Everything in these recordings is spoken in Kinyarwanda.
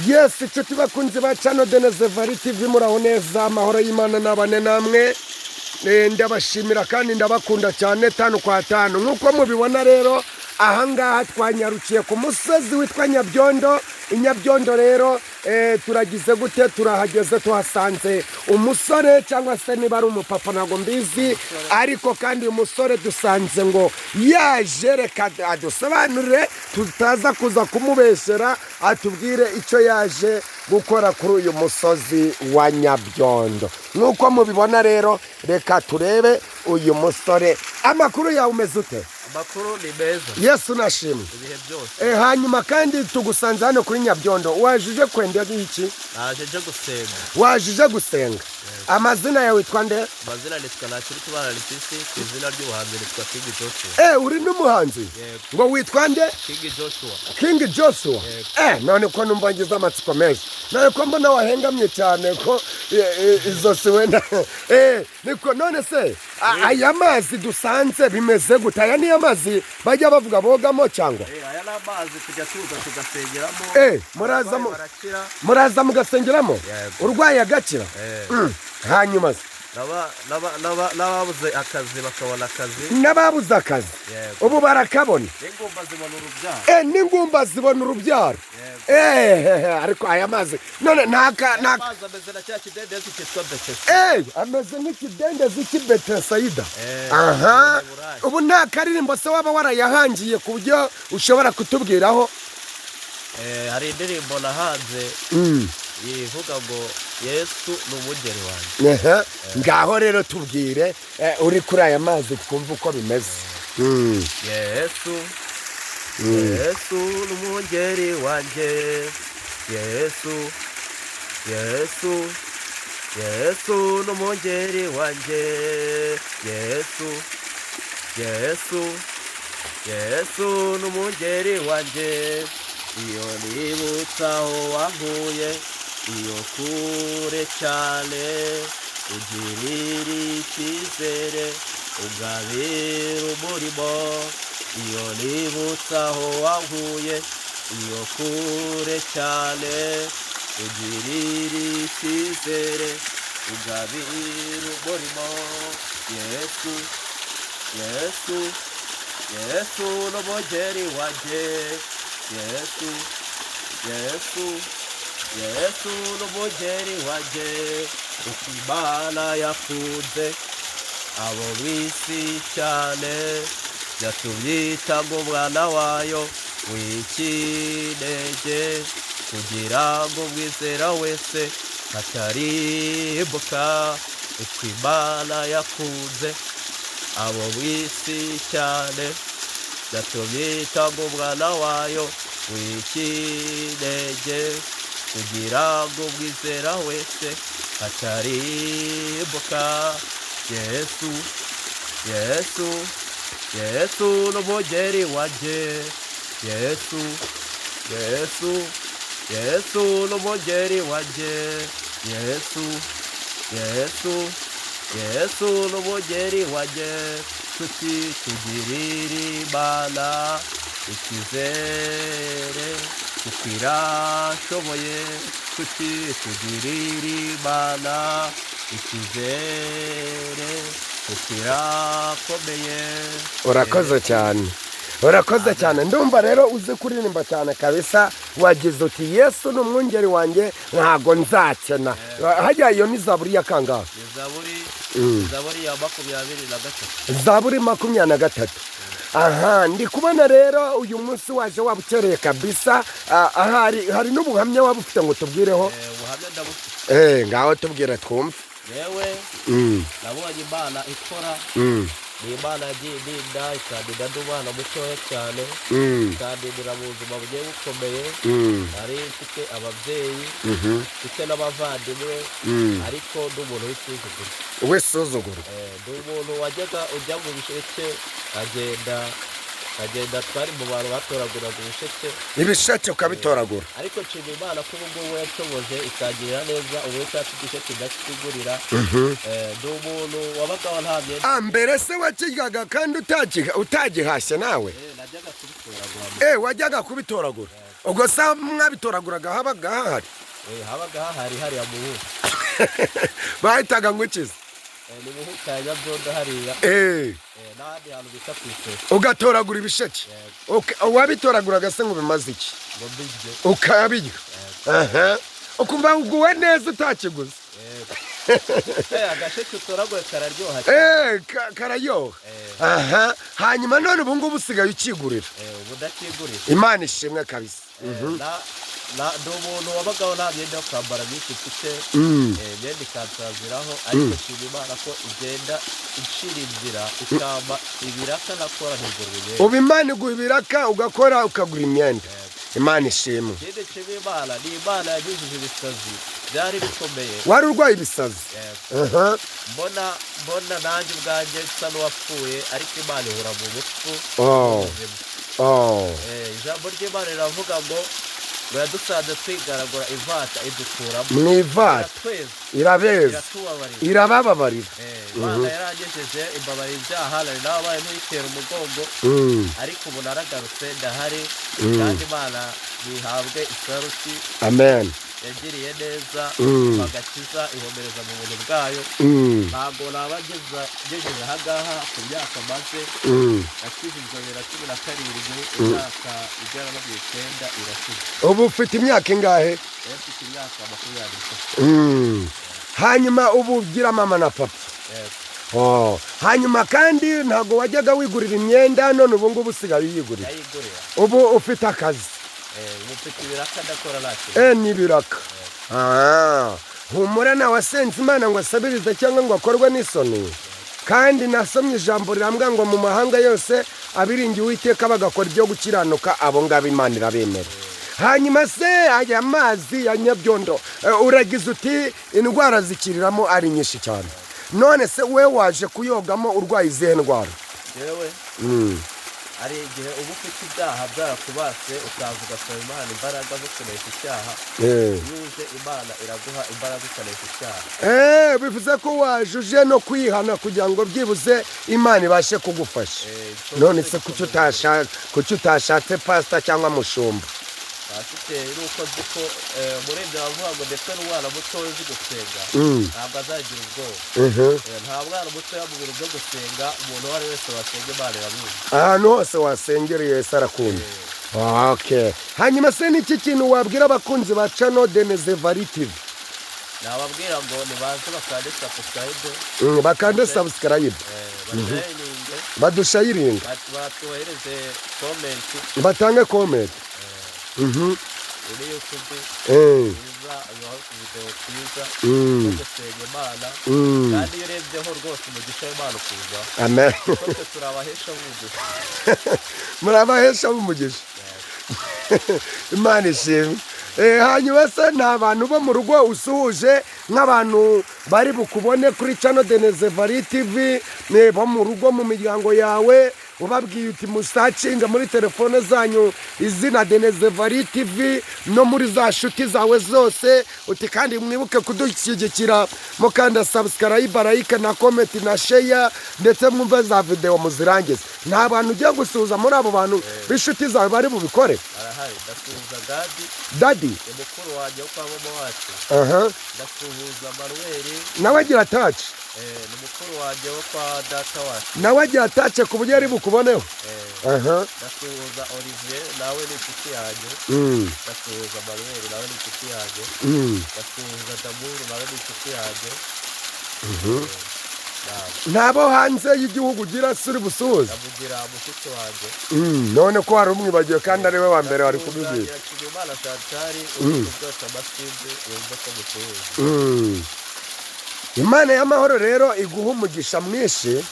Yes, inshuti bakunzi ba Channel Denezevari TV muraho neza, amahoro y'Imana nabane namwe. Ndabashimira kandi ndabakunda cyane 5 kwa 5. Nkuko mubibona rero ahangaha twanyarukiye ku musozi witwa Nyabyondo. Inyabyondo rero turagize gute, turahageze tuhasanze umusore cyangwa se niba ari umupapa nago mbizi, ariko kandi umusore dusanze ngo yaje reka adusobanurire tutaza kuza kumubeshera, atubwire icyo yaje gukora kuri uyu musozi wa Nyabyondo. Nuko mubibona rero reka turebe uyu musore. Amakuru yawe umeze ute? Amakuru ni meza. Yesu nashimwe. Ibihe byose. Hanyuma kandi tugusanze hano kuri Nyabyondo. Wajije kwenda iki? Naje gusenga. Wajije gusenga. Amazina yawe witwa nde? Amazina nitwa Nakiri Tubana Lisisi, izina ry'ubuhanzi nitwa King Joshua. Uri n'umuhanzi? Ngo witwa nde? King Joshua. King Joshua. None ko numva ngize amatsiko menshi. None ko mbona wahengamye cyane ko izo si wenda. Niko none se aya mazi dusanze bimeze gute? Aya ni amazi bajya bavuga bogamo cyangwa? Aya ni amazi tujya tuza tugasengeramo. Muraza mugasengeramo? Urwaye agakira? Hanyuma n'ababuze akazi bakabona akazi. N'ababuze akazi ubu barakabona. N'ingumba zibona urubyaro. N'ingumba zibona urubyaro. Ariko aya mazi none ntaka amazi ameze na cya kidendezi cyitwa Betesayida. Ameze nk'ikidendezi cy'Ibetesayida. Aha, ubu nta karirimbo se waba warayahangiye ku buryo ushobora kutubwiraho? Hari indirimbo nahanze ivuga ngo Yesu n'umugeri wanjye. Ngaho rero tubwire uri kuri aya mazi twumva uko bimeze. Yesu n'umugeri wanjye. Yesu n'umugeri wanjye. Yesu n'umugeri wanjye. Iyo nibutsa aho wankuye, iyo kure cyane, ugirira icyizere, ugabira umurimo. Iyo nibutsa aho wankuye, iyo kure cyane, ugirira icyizere, ugabira umurimo. Yesu n'umugeri wanjye. Yesu n'umugeri wanjye. Uko Imana yakunze abo bisi cyane, yatumye itanga umwana wayo w'ikinege, kugira ngo umwizera wese atarimbuka. Uko Imana yakunze abo bisi cyane, yatumye itanga umwana wayo w'ikinege, kugira ngo umwizera wese atarimbuka. Yesu n'umugeri wanjye. Yesu n'umugeri wanjye. Yesu n'umugeri wanjye. Tugirira Imana icyizere, kuko irashoboye. Tugirira Imana icyizere, kuko irakomeye. Urakoze cyane. Urakoze cyane. Ndumva rero uzi kuririmba cyane kabisa. Wagize uti Yesu n'umwungeri wanjye ntago nzakena. Hajya iyo ni Zaburi ya kangahe? Zaburi ya 23. Zaburi 23. Aha, ndi kubona rero uyu munsi waje wabukereye kabisa. Hari n'ubuhamya wabufite ngo tubwireho? Ubuhamya ndabufite. Ngaho tubwire twumve. Yewe nabonye Imana ikora. Ni Imana yagindinda ikandinda n'umwana mutoya cyane, ikandindira mu buzima bugiye bukomeye. Nari mfite ababyeyi, mfite n'abavandimwe, ariko n'umuntu w'isuzuguro. Ndi umuntu wajyaga ujya mu bisheke agenda twari mu bantu batoraguraga ibisheke ukabitoragura. Ariko nshimira Imana ko ubu ngubu yashoboje ikagirira neza, ubu cyatsi igisheke ndakigurira. Ndi umuntu wabagaho nta myenda. Mbere se wakiryaga kandi utagihashye nawe? Najyaga kubitoragura. Wajyaga kubitoragura. ubwo se mwabitoraguraga habaga hahari habaga hahari hariya mu buhu bahitaga ngo ikize ni buhu cya Nyabyondo hariya n'ahandi hantu bita ku isoko ugatoragura ibisheke wabitoraguraga se ngo bimaze iki ngo mbirye ukabirya ukumva uguwe neza utakiguze agasheke utoraguye kararyoha kararyoha hanyuma none ubu ngubu usigaye ukigurira ubu ndakigurira Imana ishimwe kabisa ndi umuntu wabagaho nta myenda yo kwambara myinshi mfite imyenda ikansaziraho ariko nshima Imana ko igenda icira inzira ikamba ibiraka nakora ntigurire ubu Imana iguha ibiraka ugakora ukagura imyenda Imana ishimwe ikindi nshima Imana ni Imana yanyujije ibisazi byari bikomeye wari urwaye ibisazi mbona nanjye ubwanjye nsa n'uwapfuye ariko Imana ihura mu mutwe ijambo ry'Imana riravuga ngo yadusanze twigaragura ivata idukuramo mu ivata irabeza irabababarira Imana yarangejeje imbabarira ibyaha nari nabaye ntuyitera umugongo ariko ubu naragarutse ndahari kandi Imana nihabwe isaruti amen yagiriye neza agakiza ihomereza mu buntu bwayo ntabwo naba ngejeje ahangaha ku myaka maze nakijijwe 2017 imyaka igera no 9 irashize ubu ufite imyaka ingahe mfite imyaka 20 hanyuma ubu ugira mama na papa hanyuma kandi ntabwo wajyaga wigurira imyenda none ubu ngubu usigaye uyigurira ubu ufite akazi mufite ibiraka ndakora nacyo n'ibiraka humura nawe wasenze Imana ngo asabirize cyangwa ngo akorwe n'isoni kandi nasomye ijambo rirambwa ngo mu mahanga yose abiringiye Uwiteka bagakora ibyo gukiranuka abo ngabo Imana irabemera hanyuma se aya mazi ya Nyabyondo uragize uti indwara zikiriramo ari nyinshi cyane none se we waje kuyogamo urwaye izihe ndwara yewe ari igihe uba ufite ibyaha byarakubase ukaza ugasaba Imana imbaraga zo kunesha icyaha yuje Imana iraguha imbaraga ukanesha icyaha bivuze ko wajuje no kwihana kugira ngo byibuze Imana ibashe kugufasha none se kuki utashatse pastor cyangwa mushumba pasiteri nuko nzi ko umurenge bavuga ngo ndetse n'umwana muto uzi gusenga ntabwo azagira ubwoba nta mwana mutoya mu bintu byo gusenga umuntu uwo ari wese wasenga Imana irabizi ahantu hose wasengereye Yesu arakunda hanyuma se n'iki kintu wabwira abakunzi ba channel de Nezevari TV nababwira ngo nibanze bakande subscribe badushayiringe batuhereze comment batange comment uri YouTube iza aho video twiza gusenga Imana kandi iyo urebyeho rwose umugisha w'Imana kuza amen kuko turabahesha umugisha murabahesha umugisha Imana ishimwe hanyuma se nta bantu bo mu rugo usuhuje nk'abantu bari bukubone kuri channel de Nezevari TV bo mu rugo mu miryango yawe ubabwiye uti musacinga muri telefone zanyu izina de Nezevari TV no muri za shuti zawe zose uti kandi mwibuke kudushyigikira mukanda subscribe like na comment na share ndetse mwumve za video muzirangize nta bantu ugiye gusuhuza muri abo bantu b'inshuti zawe bari bubikore arahari ndasuhuza Daddy umukuru wanjye wo kwa mama wacu ndasuhuza Manuel nawe agira touch ni mukuru wanjye wo kwa data wacu nawe agira touch ku buryo ari bukuboneho ndasuhuza Olivier nawe ni inshuti yanjye ndasuhuza Manuel nawe ni inshuti yanjye ndasuhuza Damuru nawe ni inshuti yanjye nabo hanze y'igihugu ugira suri busuhuza ndavugira mushiki wanjye none ko hari umwibagiwe kandi ari we wa mbere wari kubibwira Imana Chantal uri bwose amasinde yumva ko musuhuza Imana y'amahoro rero iguha umugisha mwinshi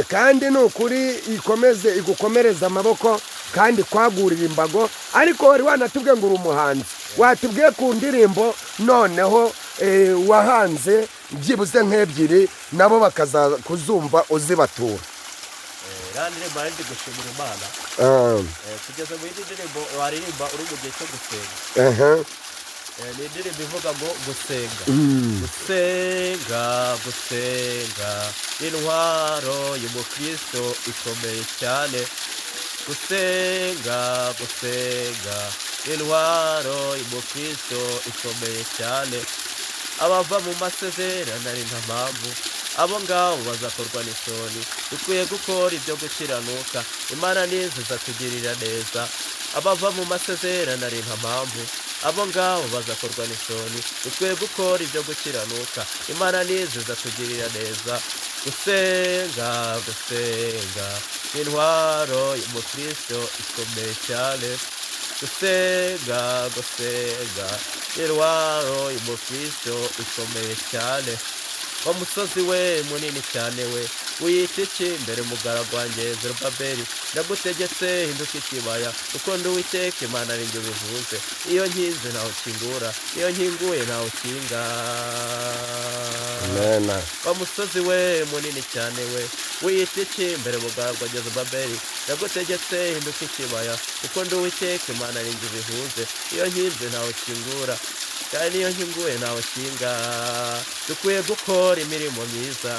kandi nukuri ikomeze igukomereza amaboko kandi kwagurira imbago ariko wari wanatubwiye ngo uri umuhanzi watubwiye ku ndirimbo noneho wahanze byibuze nk'ebyiri nabo bakaza kuzumva uzibatura ndirimbo ndi gushimira Imana tugeze mu yindi ndirimbo waririmba uri mu gihe cyo gusenga ni indirimbo ivuga ngo gusenga gusenga intwaro y'umukristo ikomeye cyane gusenga intwaro y'umukristo ikomeye cyane. Abava mu masezerano ari nta mpamvu, abo ngabo bazakorwa n'isoni. Dukwiye gukora ibyo gukiranuka, Imana niziza tugirira neza. Abava mu masezerano ari nta mpamvu, abo ngabo bazakorwa n'isoni. Dukwiye gukora ibyo gukiranuka, Imana niziza tugirira neza. Gusenga intwaro y'umukristo ikomeye cyane. Gusenga intwaro y'umukristo ikomeye cyane. Wa musozi we munini cyane we, wiyita iki imbere mugaragu wanjye Zerubabeli? Ndagutegetse hinduka ikibaya, kuko ndi Uwiteka Imana ari njye ubivuze. Iyo nkinze ntawe ukingura, iyo nkinguye ntawe ukinga. Amen. Wa musozi we munini cyane we, wiyita iki imbere mugaragu wanjye Zerubabeli? Ndagutegetse hinduka ikibaya, kuko ndi Uwiteka Imana ari njye ubivuze. Iyo nkinze ntawe ukingura, kandi iyo nkinguye ntawe ukinga. Dukwiye gukora imirimo myiza,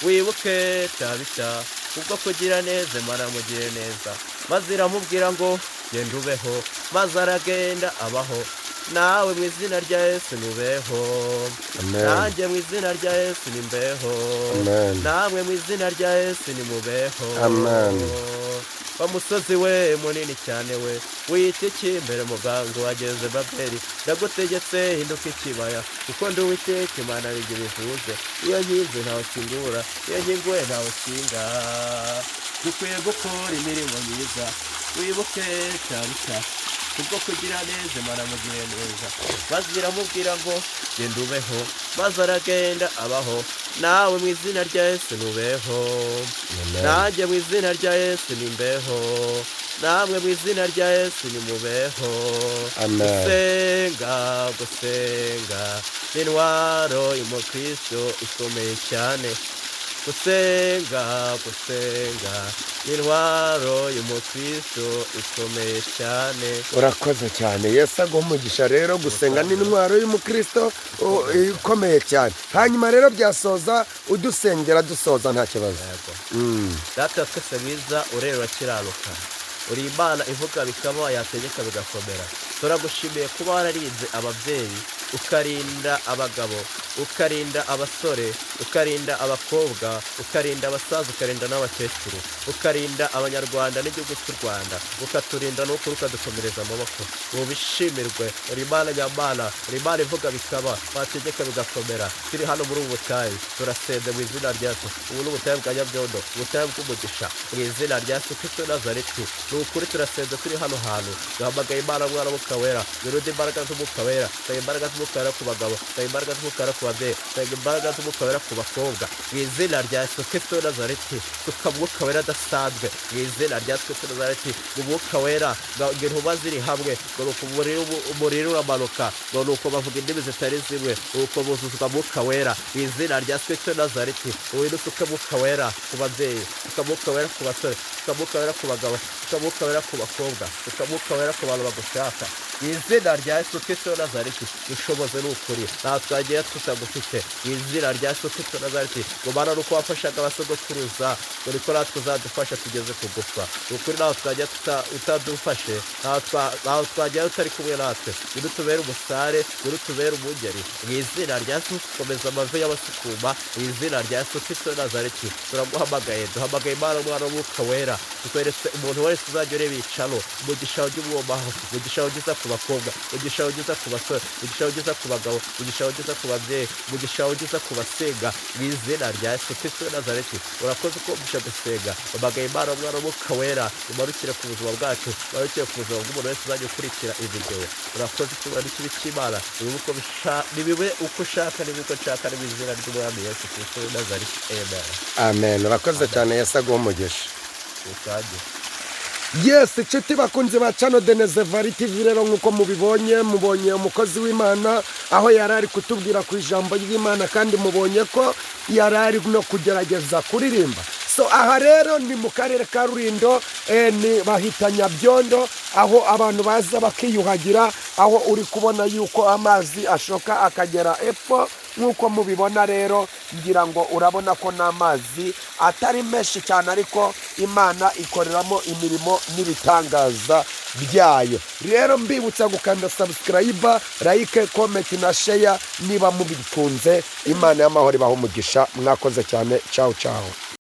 wibuke tabita kubwo kugira neza Imana mugire neza. Maze iramubwira ngo genda ubeho, maze aragenda abaho. Nawe mu izina rya Yesu nubeho, nanjye mu izina rya Yesu nimbeho, namwe mu izina rya Yesu nimubeho. Wa musozi we munini cyane we, wiyita iki imbere muganga wa Zerubabeli? Ndagutegetse hinduka ikibaya, kuko ndi Uwiteka Imana ari njye ubivuze. Iyo nkinze ntawe ukingura, iyo nkinguye ntawe ukinga. Dukwiye gukora imirimo myiza, wibuke tabita kubwo kugira neza Imana mugire neza. Maze iramubwira ngo genda ubeho, maze aragenda abaho. Nawe mu izina rya Yesu nubeho, nanjye mu izina rya Yesu nimbeho, namwe mu izina rya Yesu nimubeho. Gusenga intwaro y'umukristo ikomeye cyane. Gusenga intwaro y'umukristo ikomeye cyane. Urakoze cyane. Yesu aguha umugisha rero. Gusenga n'intwaro y'umukristo ikomeye cyane. Hanyuma rero byasoza udusengera dusoza nta kibazo. Data twese mwiza urera urakiranuka, uri Imana ivuga bikaba, yategeka bigakomera. Turagushimiye kuba wararinze ababyeyi, ukarinda abagabo, ukarinda abasore, ukarinda abakobwa, ukarinda abasaza, ukarinda n'abakecuru, ukarinda abanyarwanda n'igihugu cy'u Rwanda, ukaturinda n'ukuri ukadukomereza amaboko. Ubishimirwe. Uri Imana nyamana, uri Imana ivuga bikaba, wategeka bigakomera. Turi hano muri ubu butayu, turasenze mu izina rya Yesu. Ubu ni ubutayu bwa Nyabyondo, ubutayu bw'umugisha, mu izina rya Yesu Kristo Nazareti. Ni ukuri turasenze turi hano hantu. Duhamagaye Imana mwana w'Umwuka Wera, wirinde imbaraga z'Umwuka Wera. Tanga imbaraga z'Umwuka Wera ku bagabo, tanga imbaraga z'Umwuka Wera ku babyeyi, tanga imbaraga z'Umwuka Wera ku bakobwa, mu izina rya Yesu Kristo Nazareti. Tuka Mwuka Wera adasanzwe, mu izina rya Yesu Kristo Nazareti. Umwuka Wera ngo inkuba ziri hamwe, ngo nuko umuriro uramanuka, ngo nuko bavuga indimi zitari zimwe, nuko buzuzwa Mwuka Wera, mu izina rya Yesu Kristo Nazareti. Uwinde usuke Mwuka Wera ku babyeyi, usuka Mwuka Wera ku basore, usuka Mwuka Wera ku bagabo, usuka Mwuka Wera ku bakobwa, usuka Mwuka Wera ku bantu bagushaka, mu izina rya Yesu Kristo Nazareti. Ushoboze n'ukuri, nta twagiye tutagufite, mu izina rya Yesu Kristo Nazareti. Ngo Mana nuko wafashaga abasogokuruza, ngo niko natwe uzadufasha tugeze ku gupfa. Ukuri naho twagiye utadufashe, naho twagiye utari kumwe natwe. Ngwino utubere umusare, ngwino utubere umugeri, mu izina rya Yesu. Komeza amavi y'abasukuma, mu izina rya Yesu Kristo Nazareti. Turaguhamagaye, duhamagaye Imana umwana w'Umwuka Wera. Tukweretse umuntu wese uzajya ureba icano, umugisha ujye umwomaho, umugisha ugeza ku bakobwa, umugisha ugeza ku basore, umugisha ugeza ku bagabo, umugisha ugeza ku babyeyi, umugisha ugeza ku basenga, mu izina rya Yesu Kristo Nazareti. Urakoze ko umugisha gusenga. Hamagaye Imana umwana w'Umwuka Wera, umarukire ku buzima bwacu, umarukire ku buzima bw'umuntu wese uzajya ukurikira iyi video. Urakoze kubona ikibi cy'Imana, nibibe uko ushaka, nibibe uko nshaka, mu izina ry'Umwami Yesu Kristo Nazareti. Amen. Urakoze cyane. Yesu aguha umugisha. Yes, inshuti bakunze ba Channel de Nezevari TV rero nkuko mubibonye, mubonye umukozi w'Imana aho yarari kutubwira ku ijambo ry'Imana, kandi mubonye ko yarari no kugerageza kuririmba. So aha rero ni mu karere ka Rulindo, ni bahita Nyabyondo, aho abantu baza bakiyuhagira, aho uri kubona yuko amazi ashoka akagera epfo nk'uko mubibona rero ngira ngo urabona ko n'amazi atari menshi cyane ariko Imana ikoreramo imirimo n'ibitangaza byayo. Rero mbibutsa gukanda subscribe, like, comment na share niba mubikunze. Imana y'amahoro ibahe umugisha. Mwakoze cyane. Ciao ciao.